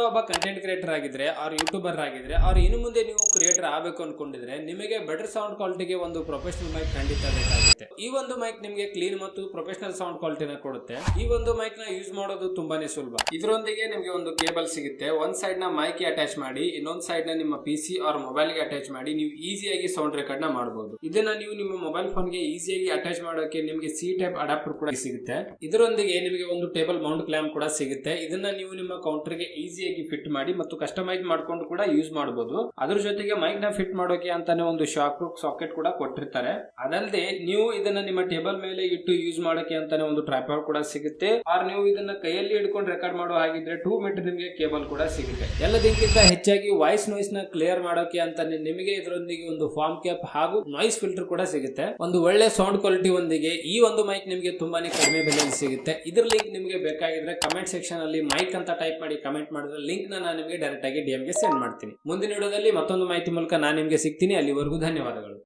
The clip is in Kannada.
ಒಬ್ಬ ಕಂಟೆಂಟ್ ಕ್ರಿಯೇಟರ್ ಆಗಿದ್ರೆ ಆರ್ ಯೂಟ್ಯೂಬರ್ ಆಗಿದ್ರೆ ಅವ್ರು ಇನ್ನು ಮುಂದೆ ನೀವು ಕ್ರಿಯೇಟರ್ ಆಗಬೇಕು ಅನ್ಕೊಂಡಿದ್ರೆ ನಿಮಗೆ ಬೆಟರ್ ಸೌಂಡ್ ಕ್ವಾಲಿಟಿಗೆ ಒಂದು ಪ್ರೊಫೆಷನಲ್ ಮೈಕ್ ಖಂಡಿತ ಬೇಕಾಗುತ್ತೆ. ಈ ಒಂದು ಮೈಕ್ ನಿಮಗೆ ಕ್ಲೀನ್ ಮತ್ತು ಪ್ರೊಫೆಷನಲ್ ಸೌಂಡ್ ಕ್ವಾಲಿಟಿನ ಕೊಡುತ್ತೆ. ಈ ಒಂದು ಮೈಕ್ ನ ಯೂಸ್ ಮಾಡೋದು ತುಂಬಾನೇ ಸುಲಭ. ಇದರೊಂದಿಗೆ ನಿಮಗೆ ಒಂದು ಕೇಬಲ್ ಸಿಗುತ್ತೆ. ಒಂದ್ ಸೈಡ್ ನ ಮೈಕ್ ಗೆ ಅಟ್ಯಾಚ್ ಮಾಡಿ ಇನ್ನೊಂದ್ ಸೈಡ್ ನ ನಿಮ್ಮ PC ಆರ್ ಮೊಬೈಲ್ ಗೆ ಅಟ್ಯಾಚ್ ಮಾಡಿ ನೀವು ಈಸಿಯಾಗಿ ಸೌಂಡ್ ರೆಕಾರ್ಡ್ ನ ಮಾಡಬಹುದು. ಇದನ್ನ ನೀವು ನಿಮ್ಮ ಮೊಬೈಲ್ ಫೋನ್ ಗೆ ಈಸಿಯಾಗಿ ಅಟ್ಯಾಚ್ ಮಾಡೋಕೆ ನಿಮಗೆ C ಟೈಪ್ ಅಡಾಪ್ಟರ್ ಕೂಡ ಸಿಗುತ್ತೆ. ಇದರೊಂದಿಗೆ ನಿಮಗೆ ಒಂದು ಟೇಬಲ್ ಮೌಂಟ್ ಕ್ಲಾಂಪ್ ಕೂಡ ಸಿಗುತ್ತೆ. ಇದನ್ನ ನೀವು ನಿಮ್ಮ ಕೌಂಟರ್ ಗೆ ಈಸಿಯಾಗಿ ಫಿಟ್ ಮಾಡಿ ಮತ್ತು ಕಸ್ಟಮೈಸ್ ಮಾಡ್ಕೊಂಡು ಕೂಡ ಯೂಸ್ ಮಾಡಬಹುದು. ಅದ್ರ ಜೊತೆಗೆ ಮೈಕ್ ನ ಫಿಟ್ ಮಾಡೋಕೆ ಅಂತಾನೆ ಒಂದು ಶಾಕ್ ಸಾಕೆಟ್ ಕೂಡ ಕೊಟ್ಟಿರ್ತಾರೆ. ಅದಲ್ಲದೆ ನೀವು ಇದನ್ನ ನಿಮ್ಮ ಟೇಬಲ್ ಮೇಲೆ ಇಟ್ಟು ಯೂಸ್ ಮಾಡೋಕೆ ಅಂತಾನೆ ಒಂದು ಟ್ರೈಪಾಡ್ ಕೂಡ ಸಿಗುತ್ತೆ. ಆರ್ ನೀವು ಇದನ್ನ ಕೈಯಲ್ಲಿ ಹಿಡ್ಕೊಂಡು ರೆಕಾರ್ಡ್ ಮಾಡೋ ಹಾಗಿದ್ರೆ 2 ಮೀಟರ್ ನಿಮಗೆ ಕೇಬಲ್ ಕೂಡ ಸಿಗುತ್ತೆ. ಎಲ್ಲದಕ್ಕಿಂತ ಹೆಚ್ಚಾಗಿ ವಾಯ್ಸ್ ನಾಯ್ಸ್ ನ ಕ್ಲಿಯರ್ ಮಾಡೋಕೆ ಅಂತಾನೆ ನಿಮಗೆ ಇದರೊಂದಿಗೆ ಒಂದು ಫಾರ್ಮ್ ಕ್ಯಾಪ್ ಹಾಗೂ ನಾಯ್ಸ್ ಫಿಲ್ಟರ್ ಕೂಡ ಸಿಗುತ್ತೆ. ಒಂದು ಒಳ್ಳೆ ಸೌಂಡ್ ಕ್ವಾಲಿಟಿ ಒಂದಿಗೆ ಈ ಒಂದು ಮೈಕ್ ನಿಮಗೆ ತುಂಬಾನೇ ಕಡಿಮೆ ಬೆಲೆಯಲ್ಲಿ ಸಿಗುತ್ತೆ. ಇದ್ರ ಲಿಂಕ್ ನಿಮಗೆ ಬೇಕಾಗಿದ್ರೆ ಕಮೆಂಟ್ ಸೆಕ್ಷನ್ ಅಲ್ಲಿ ಮೈಕ್ ಅಂತ ಟೈಪ್ ಮಾಡಿ ಕಮೆಂಟ್ ಮಾಡಿದ್ರೆ ಲಿಂಕ್ ನಾನು ನಿಮಗೆ ಡೈರೆಕ್ಟ್ ಆಗಿ DM ಗೆ ಸೆಂಡ್ ಮಾಡ್ತೀನಿ. ಮುಂದಿನ ವಿಡಿಯೋದಲ್ಲಿ ಮತ್ತೊಂದು ಮಾಹಿತಿ ಮೂಲಕ ನಾನು ನಿಮಗೆ ಸಿಗ್ತೀನಿ. ಅಲ್ಲಿವರೆಗೂ ಧನ್ಯವಾದಗಳು.